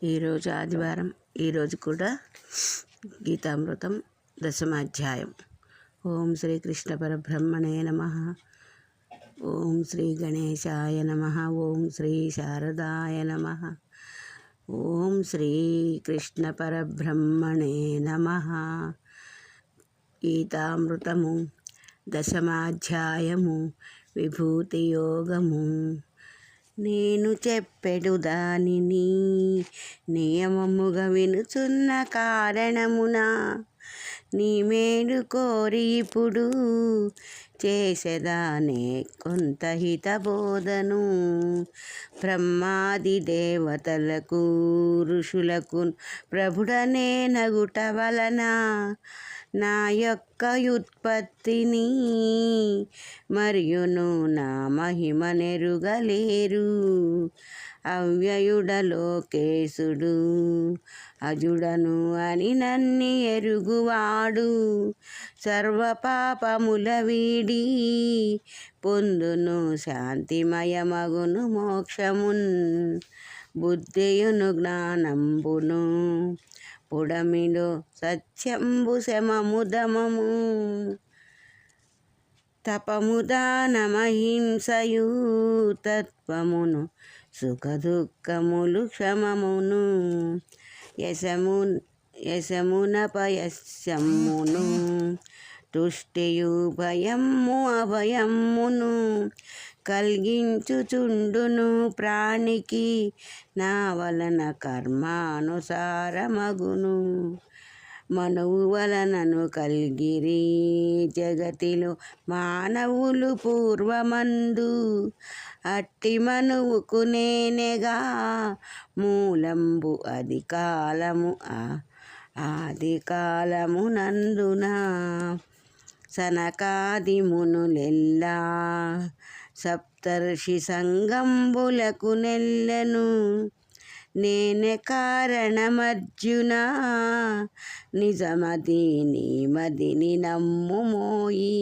ఈరోజు ఆదివారం. ఈరోజు కూడా గీతామృతం 10వ అధ్యాయం. ఓం శ్రీ కృష్ణ పరబ్రహ్మణే నమః. ఓం శ్రీ గణేశాయ నమః. ఓం శ్రీ శారదాయ నమః. ఓం శ్రీ కృష్ణ పరబ్రహ్మణే నమః. గీతామృతము 10వ అధ్యాయము. విభూతి యోగము. నేను చెప్పెడు దానిని నియమముగా వినుచున్న కారణమున నీ మేలు కోరి ఇప్పుడు చేసేదానే కొంత హితబోధను. బ్రహ్మాది దేవతలకు ఋషులకు ప్రభుడనే నగుట వలన నా యొక్క యుత్పత్తిని మరియును నా మహిమ నెరుగలేరు. అవ్యయుడ లోకేశుడు అజుడను అని నన్ని ఎరుగువాడు సర్వ పాపముల వీడి పొందును శాంతిమయమగును మోక్షమున్. బుద్ధియును జ్ఞానంబును పుడమిలో సత్యంబు శమము దమము తపము దానమహింసయు తత్వమును సుఖ దుఃఖములు క్షమమును యశమునపయశమును తుష్టియు భయము అభయమును కలిగించుచుండును ప్రాణికి నా వలన కర్మానుసారమగును. మనువు వలనను కలిగిరి జగతిలో మానవులు పూర్వమందు అట్టి మనువుకు నేనెగా మూలంబు ఆది కాలము నందున సనకాది మునులెల్లా సప్తర్షి సంగంబులకు నెల్లెను. నేనే కారణమర్జున నిజమది నీ మదిని నమ్ముమోయి.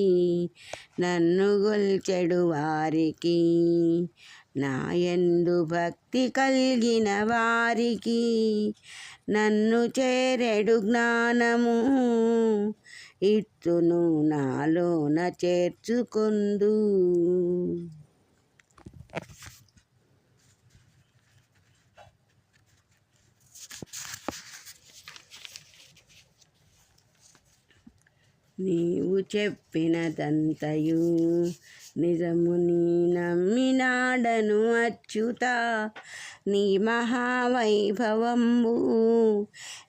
నన్ను గొల్చెడు వారికి నాయందు భక్తి కలిగిన వారికి నన్ను చేరెడు జ్ఞానము ఇట్టును నాలోన చేర్చుకొందు. నీవు చెప్పినదంతయు నిజము నీ నమ్మినాడను అచ్యుత. నీ మహావైభవంబు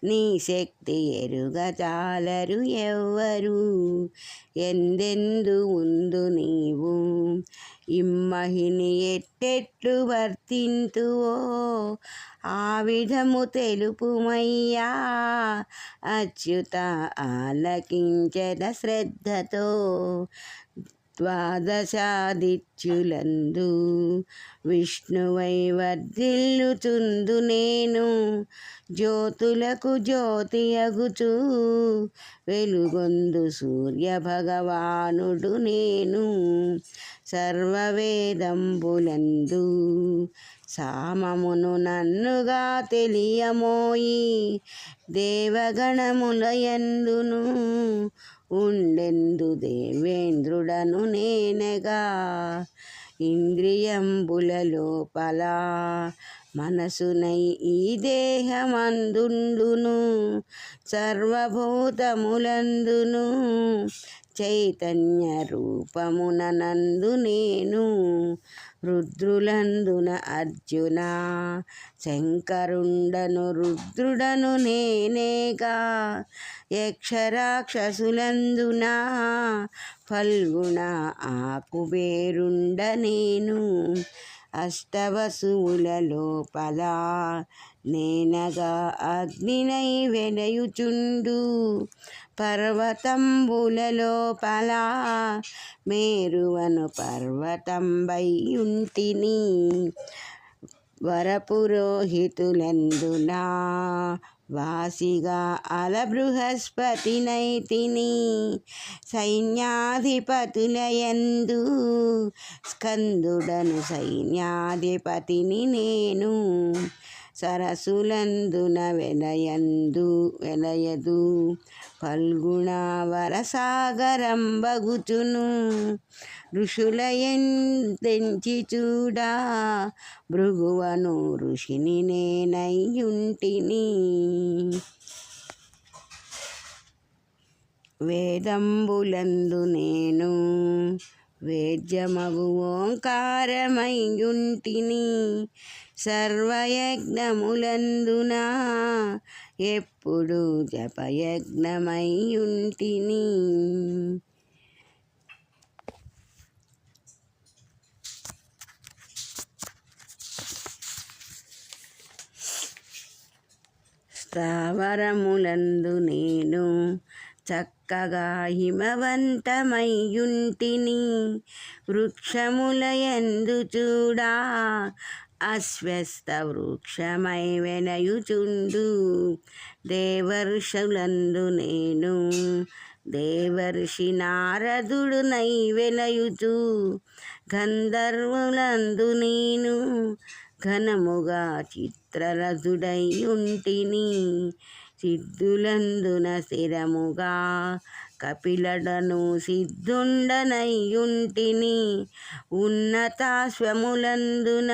నీ శక్తి ఎరుగజాలరు ఎవ్వరు. ఎందెందు ఉందు నీవు ఇమ్మహిని ఎట్టెట్లు వర్తింతువో ఆ విధము తెలుపుమయ్యా అచ్యుత. ఆలకించెద శ్రద్ధతో ద్వాదశాదిత్యులందు విష్ణువై వర్ధిల్లుచుందు నేను. జ్యోతులకు జ్యోతి అగుచు వెలుగొందు సూర్య భగవానుడు నేను. సర్వవేదంబులందు సామమును నన్నుగా తెలియమోయి. దేవగణములయందును ఉండెందు దేవేంద్రుడను నేనెగా. ఇంద్రియంబుల లోపల మనసునై ఈ దేహమందుండును. సర్వభూతములందును చైతన్య రూపమున నందు నేను. రుద్రులందున అర్జున శంకరుండను రుద్రుడను నేనేగా. యక్షరాక్షసులందున ఫల్గుణ ఆకుబేరుండ నేను. అష్టవసువుల లోపల నేనగా అగ్నినై వెలయుచుండు. పర్వతంబుల లోపల మేరువను పర్వతంబై ఉంటిని. వరపురోహితులందున వాసిగా అల బృహస్పతినైతిని. సైన్యాధిపతులయందు స్కందుడను సైన్యాధిపతిని నేను. సరసులందున వెలయదు ఫల్గుణ వరసాగరంబగుచును ఋషులయందెంచి చూడా భృగువను ఋషిని నేనయ్యుంటిని వేదంబులందు నేను వేద్యమగు ఓంకారమయ్యుంటిని సర్వయజ్ఞములందున ఎప్పుడు జపయజ్ఞమయ్యుంటిని స్థావరములందు నేను చక్కగా హిమవంతమయ్యుంటిని వృక్షములయందు చూడా అశ్వస్థ వృక్షమై వెనయుచుండు దేవర్షులందు నేను దేవర్షి నారదుడునై వెలయుచు గంధర్వులందు నేను ఘనముగా చిత్రరథుడై ఉంటిని సిద్ధులందున స్థిరముగా కపిలడను సిద్ధుండనయ్యుంటిని ఉన్నతాశ్వములందున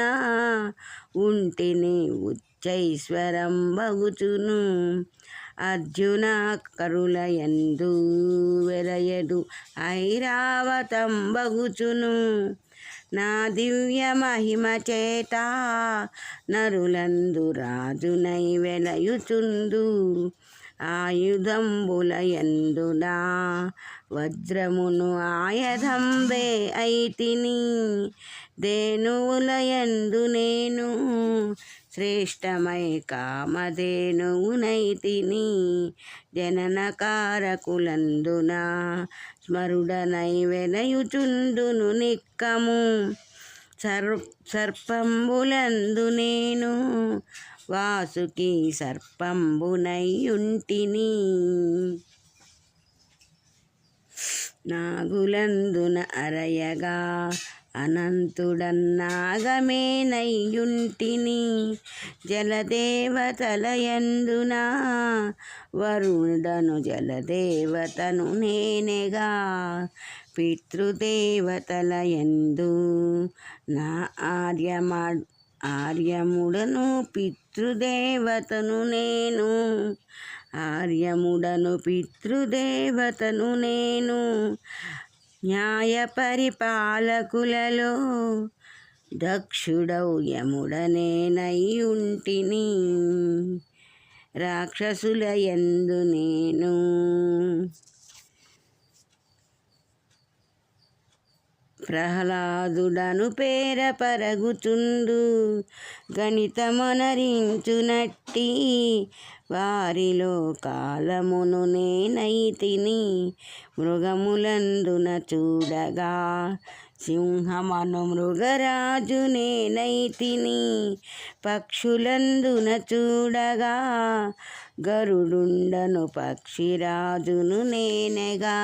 ఉంటిని ఉచ్చైశ్వరం బగుచును అర్జున కరులయందు వెలయదు ఐరావతం బగుచును నా దివ్య మహిమ చేత నరులందు రాజునై వెలయుచుందు ఆయుధంబులయందునా వజ్రమును ఆయుధంబే అయితిని ధేనువులయందు నేను శ్రేష్టమై కామధేనువునైతిని జననకారకులందున స్మరుడనై వెలయుచుందును నిక్కము సర్పంబులందు నేను వాసుకి సర్పంబునయ్యుంటిని నాగులందున అరయగా అనంతుడన్నాగమేనయ్యుంటిని జలదేవతలయందున వరుణుడను జలదేవతను నేనెగా పితృదేవతలయందు నా ఆర్యముడను పితృదేవతను నేను ఆర్యముడను పితృదేవతను నేను న్యాయ పరిపాలకులలో దక్షుడౌ యముడనేనయ్యుంటిని రాక్షసులయందు నేను ప్రహ్లాదుడను పేర పరగుచుండు గణితమొనరించునట్టి వారిలో కాలమును నేనైతిని మృగములందున చూడగా సింహమను మృగరాజు నేనైతిని పక్షులందున చూడగా గరుడుండను పక్షిరాజును నేనెగా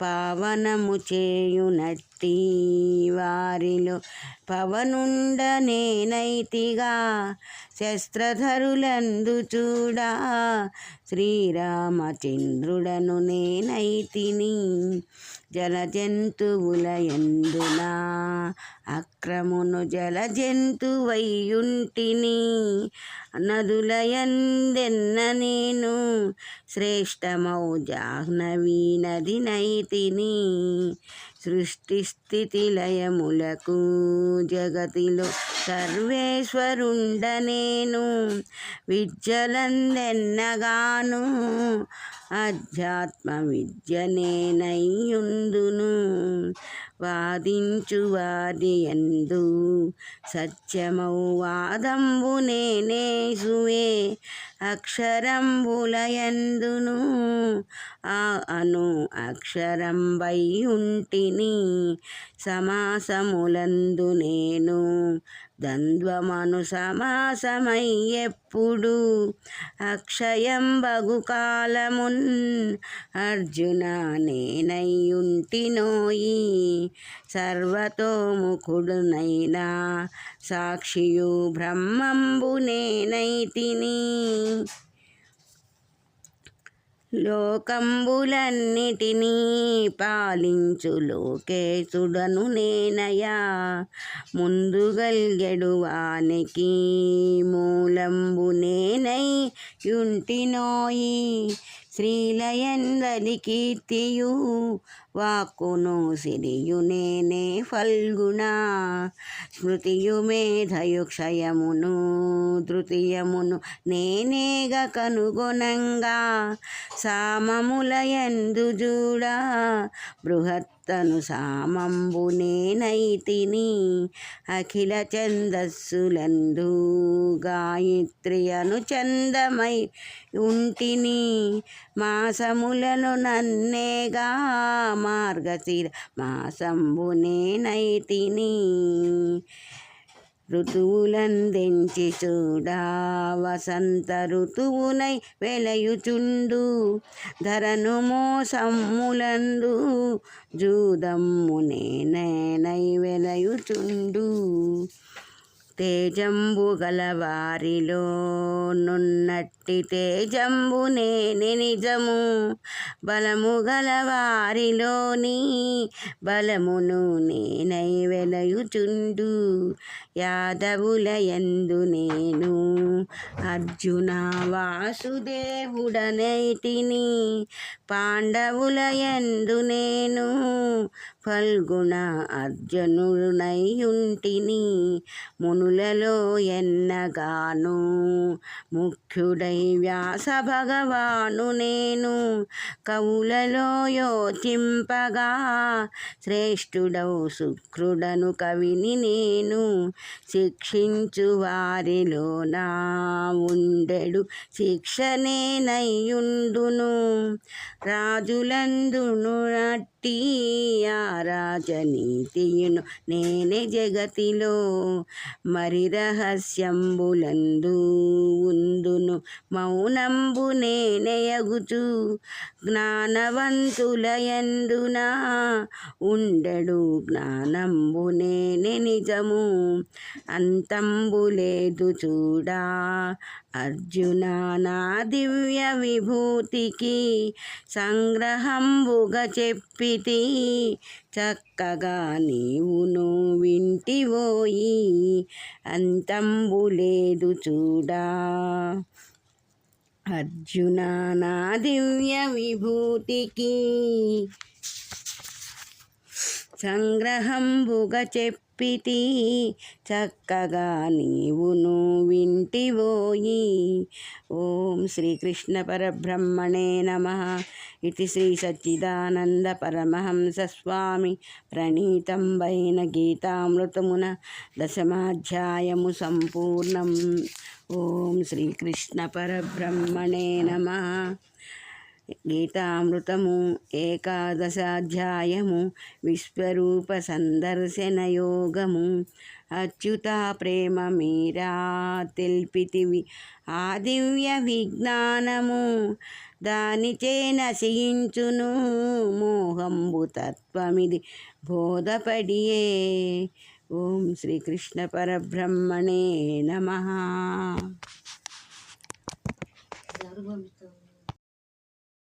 పావనము చేయునట్టి వారిలో పవనుండ నేనైతిగా శస్త్రధరులందు చూడా శ్రీరామచంద్రుడను నేనైతిని జలజంతువులయందున అక్రమును జలజంతువయ్యుంటిని నదులయందెన్న నేను శ్రేష్టమౌ జాహ్నవీ నదినైతిని సృష్టి స్థితి లయములకు జగతిలో సర్వేశ్వరుండ నేను విద్యలందెన్నగాను అధ్యాత్మ విద్య నేనయ్యుందును వాదించు వాదియందు సత్యమౌ వాదంబు నేనేసువే అక్షరంబులయందును అను అక్షరంబై ఉంటిని సమాసములందు నేను ద్వంద్వమను సమాసమై ఎప్పుడు అక్షయం బగు కాలమున్ అర్జున నేనయ్యుంటినోయి సర్వతోముఖుడునైనా సాక్షియు బ్రహ్మంబు నేనైతిని లోకంబులన్నిటినీ పాలించు లోకేశుడను నేనయా ముందుగల్గెడు వానికి మూలంబు నేనై యుంటినోయి శ్రీలయందలి కీర్తియు వాక్కును సిరియు నేనే ఫల్గుణ స్మృతియు మేధయు క్షయమును తృతీయమును నేనేగ కనుగొనంగా సామములయందు జూడా బృహత్తను సామంబు నేనైతిని అఖిల ఛందస్సులందు గాయత్రియను చందమై ఉంటిని మాసములను నన్నేగా మార్గశిర మాసంబు నేనైతిని ఋతువులందెంచి చూడా వసంత ఋతువునై వెలయుచుండు ధరను మోసమ్ములందు జూదమ్ము నేనై వెలయుచుండు తేజంబు గలవారిలో నున్నట్టి తేజంబు నేనే నిజము బలము గలవారిలోని బలమును నేనై వెలయుచుండు యాదవులయందు నేను అర్జున వాసుదేవుడనైతిని పాండవులయందు నేను ఫల్గుణ అర్జునుడనైయుంటిని మునులలో ఎన్నగాను ముఖ్యుడై వ్యాస భగవాను నేను కవులలో యోచింపగా శ్రేష్ఠుడౌ శుక్రుడను కవిని నేను శిక్షించు వారిలో నా ఉండెడు శిక్షనేనయ్యుండును రాజులందును నట్టి ఆ రాజనీతియును నేనే జగతిలో మరి రహస్యంబులందు ఉందును మౌనంబు నేనెయగుచు జ్ఞానవంతులయందున ఉండెడు జ్ఞానంబు నేనే నిజము అంతంబు లేదు చూడా అర్జున నా దివ్య విభూతికి సంగ్రహంబుగా చెప్పితి చక్కగా నీవును వింటివోయి అంతంబు లేదు చూడా అర్జున నా దివ్య విభూతికి సంగ్రహంబుగా చెప్పితి చక్కగా నీవును వింటివోయి ఓం శ్రీకృష్ణ పరబ్రహ్మణే నమః ఇతి శ్రీ సచ్చిదానంద పరమహంస స్వామి ప్రణీతం వైన గీతామృతమున దశమాధ్యాయము సంపూర్ణం. ఓం శ్రీకృష్ణ పరబ్రహ్మణే నమః. గీతామృతము ఏకాదశాధ్యాయము విశ్వరూప సందర్శన యోగము. అచ్యుత ప్రేమ మీరా తెల్పితివి ఆ దివ్య విజ్ఞానము దానిచే నశించును మోహంబు తత్వమిది బోధపడియే. ఓం శ్రీకృష్ణ పరబ్రహ్మణే నమః.